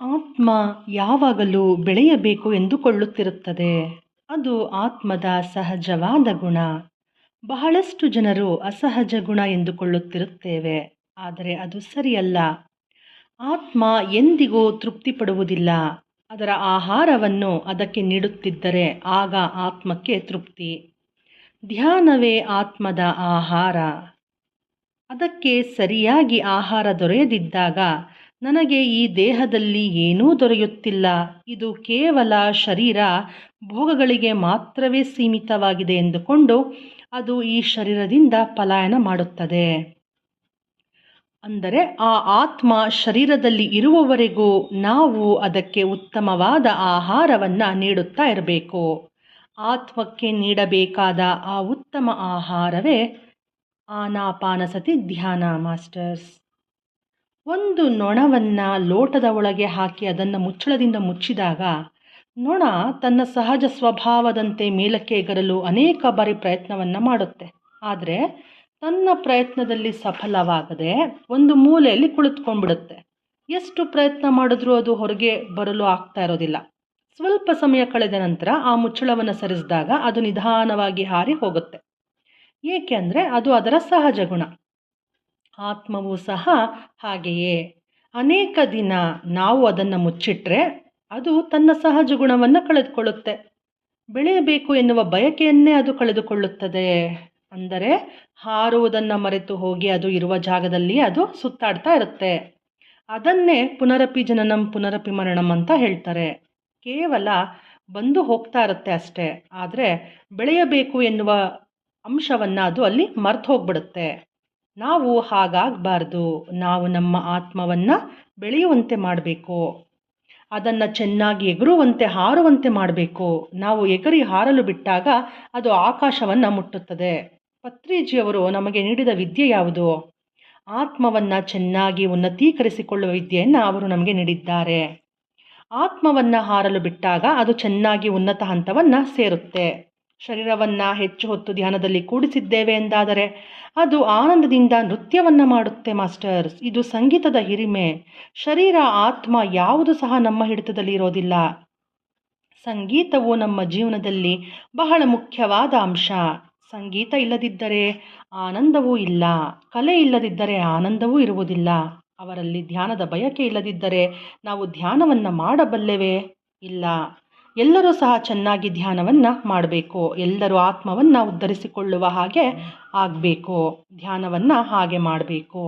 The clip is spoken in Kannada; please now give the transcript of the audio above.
ಆತ್ಮ ಯಾವಾಗಲೂ ಬೆಳೆಯಬೇಕು ಎಂದುಕೊಳ್ಳುತ್ತಿರುತ್ತದೆ. ಅದು ಆತ್ಮದ ಸಹಜವಾದ ಗುಣ. ಬಹಳಷ್ಟು ಜನರು ಅಸಹಜ ಗುಣ ಎಂದುಕೊಳ್ಳುತ್ತಿರುತ್ತೇವೆ, ಆದರೆ ಅದು ಸರಿಯಲ್ಲ. ಆತ್ಮ ಎಂದಿಗೂ ತೃಪ್ತಿಪಡುವುದಿಲ್ಲ. ಅದರ ಆಹಾರವನ್ನು ಅದಕ್ಕೆ ನೀಡುತ್ತಿದ್ದರೆ ಆಗ ಆತ್ಮಕ್ಕೆ ತೃಪ್ತಿ. ಧ್ಯಾನವೇ ಆತ್ಮದ ಆಹಾರ. ಅದಕ್ಕೆ ಸರಿಯಾಗಿ ಆಹಾರ ದೊರೆಯದಿದ್ದಾಗ ನನಗೆ ಈ ದೇಹದಲ್ಲಿ ಏನೂ ದೊರೆಯುತ್ತಿಲ್ಲ, ಇದು ಕೇವಲ ಶರೀರ, ಭೋಗಗಳಿಗೆ ಮಾತ್ರವೇ ಸೀಮಿತವಾಗಿದೆ ಎಂದುಕೊಂಡು ಅದು ಈ ಶರೀರದಿಂದ ಪಲಾಯನ ಮಾಡುತ್ತದೆ. ಅಂದರೆ ಆ ಆತ್ಮ ಶರೀರದಲ್ಲಿ ಇರುವವರೆಗೂ ನಾವು ಅದಕ್ಕೆ ಉತ್ತಮವಾದ ಆಹಾರವನ್ನು ನೀಡುತ್ತಾ ಇರಬೇಕು. ಆತ್ಮಕ್ಕೆ ನೀಡಬೇಕಾದ ಆ ಉತ್ತಮ ಆಹಾರವೇ ಆನಾಪಾನಸತಿ ಧ್ಯಾನ ಮಾಸ್ಟರ್ಸ್. ಒಂದು ನೊಣವನ್ನು ಲೋಟದ ಒಳಗೆ ಹಾಕಿ ಅದನ್ನು ಮುಚ್ಚಳದಿಂದ ಮುಚ್ಚಿದಾಗ ನೊಣ ತನ್ನ ಸಹಜ ಸ್ವಭಾವದಂತೆ ಮೇಲಕ್ಕೆ ಎಗರಲು ಅನೇಕ ಬಾರಿ ಪ್ರಯತ್ನವನ್ನು ಮಾಡುತ್ತೆ. ಆದರೆ ತನ್ನ ಪ್ರಯತ್ನದಲ್ಲಿ ಸಫಲವಾಗದೆ ಒಂದು ಮೂಲೆಯಲ್ಲಿ ಕುಳಿತುಕೊಂಡ್ಬಿಡುತ್ತೆ. ಎಷ್ಟು ಪ್ರಯತ್ನ ಮಾಡಿದ್ರೂ ಅದು ಹೊರಗೆ ಬರಲು ಆಗ್ತಾ ಇರೋದಿಲ್ಲ. ಸ್ವಲ್ಪ ಸಮಯ ಕಳೆದ ನಂತರ ಆ ಮುಚ್ಚಳವನ್ನು ಸರಿಸಿದಾಗ ಅದು ನಿಧಾನವಾಗಿ ಹಾರಿ ಹೋಗುತ್ತೆ. ಏಕೆ ಅಂದರೆ ಅದು ಅದರ ಸಹಜ ಗುಣ. ಆತ್ಮವೂ ಸಹ ಹಾಗೆಯೇ. ಅನೇಕ ದಿನ ನಾವು ಅದನ್ನು ಮುಚ್ಚಿಟ್ರೆ ಅದು ತನ್ನ ಸಹಜ ಗುಣವನ್ನು ಕಳೆದುಕೊಳ್ಳುತ್ತೆ. ಬೆಳೆಯಬೇಕು ಎನ್ನುವ ಬಯಕೆಯನ್ನೇ ಅದು ಕಳೆದುಕೊಳ್ಳುತ್ತದೆ. ಅಂದರೆ ಹಾರುವುದನ್ನು ಮರೆತು ಹೋಗಿ ಅದು ಇರುವ ಜಾಗದಲ್ಲಿ ಅದು ಸುತ್ತಾಡ್ತಾ ಇರುತ್ತೆ. ಅದನ್ನೇ ಪುನರಪಿ ಜನನಂ ಪುನರಪಿ ಮರಣಂ ಅಂತ ಹೇಳ್ತಾರೆ. ಕೇವಲ ಬಂದು ಹೋಗ್ತಾ ಇರುತ್ತೆ ಅಷ್ಟೇ. ಆದರೆ ಬೆಳೆಯಬೇಕು ಎನ್ನುವ ಅಂಶವನ್ನು ಅದು ಅಲ್ಲಿ ಮರ್ತು ಹೋಗ್ಬಿಡುತ್ತೆ. ನಾವು ಹಾಗಾಗಬಾರ್ದು. ನಾವು ನಮ್ಮ ಆತ್ಮವನ್ನು ಬೆಳೆಯುವಂತೆ ಮಾಡಬೇಕು. ಅದನ್ನು ಚೆನ್ನಾಗಿ ಎಗರುವಂತೆ ಹಾರುವಂತೆ ಮಾಡಬೇಕು. ನಾವು ಎಗರಿ ಹಾರಲು ಬಿಟ್ಟಾಗ ಅದು ಆಕಾಶವನ್ನು ಮುಟ್ಟುತ್ತದೆ. ಪತ್ರಿಜಿಯವರು ನಮಗೆ ನೀಡಿದ ವಿದ್ಯೆ ಯಾವುದು? ಆತ್ಮವನ್ನು ಚೆನ್ನಾಗಿ ಉನ್ನತೀಕರಿಸಿಕೊಳ್ಳುವ ವಿದ್ಯೆಯನ್ನು ಅವರು ನಮಗೆ ನೀಡಿದ್ದಾರೆ. ಆತ್ಮವನ್ನು ಹಾರಲು ಬಿಟ್ಟಾಗ ಅದು ಚೆನ್ನಾಗಿ ಉನ್ನತ ಹಂತವನ್ನು ಸೇರುತ್ತೆ. ಶರೀರವನ್ನು ಹೆಚ್ಚು ಹೊತ್ತು ಧ್ಯಾನದಲ್ಲಿ ಕೂಡಿಸಿದ್ದೇವೆ ಎಂದಾದರೆ ಅದು ಆನಂದದಿಂದ ನೃತ್ಯವನ್ನು ಮಾಡುತ್ತೆ ಮಾಸ್ಟರ್ಸ್. ಇದು ಸಂಗೀತದ ಹಿರಿಮೆ. ಶರೀರ ಆತ್ಮ ಯಾವುದು ಸಹ ನಮ್ಮ ಹಿಡಿತದಲ್ಲಿ ಇರೋದಿಲ್ಲ. ಸಂಗೀತವು ನಮ್ಮ ಜೀವನದಲ್ಲಿ ಬಹಳ ಮುಖ್ಯವಾದ ಅಂಶ. ಸಂಗೀತ ಇಲ್ಲದಿದ್ದರೆ ಆನಂದವೂ ಇಲ್ಲ. ಕಲೆ ಇಲ್ಲದಿದ್ದರೆ ಆನಂದವೂ ಇರುವುದಿಲ್ಲ. ಅವರಲ್ಲಿ ಧ್ಯಾನದ ಬಯಕೆ ಇಲ್ಲದಿದ್ದರೆ ನಾವು ಧ್ಯಾನವನ್ನು ಮಾಡಬಲ್ಲೆವೇ? ಇಲ್ಲ. ಎಲ್ಲರೂ ಸಹ ಚೆನ್ನಾಗಿ ಧ್ಯಾನವನ್ನು ಮಾಡಬೇಕು. ಎಲ್ಲರೂ ಆತ್ಮವನ್ನು ಉದ್ಧರಿಸಿಕೊಳ್ಳುವ ಹಾಗೆ ಆಗಬೇಕು. ಧ್ಯಾನವನ್ನು ಹಾಗೆ ಮಾಡಬೇಕು.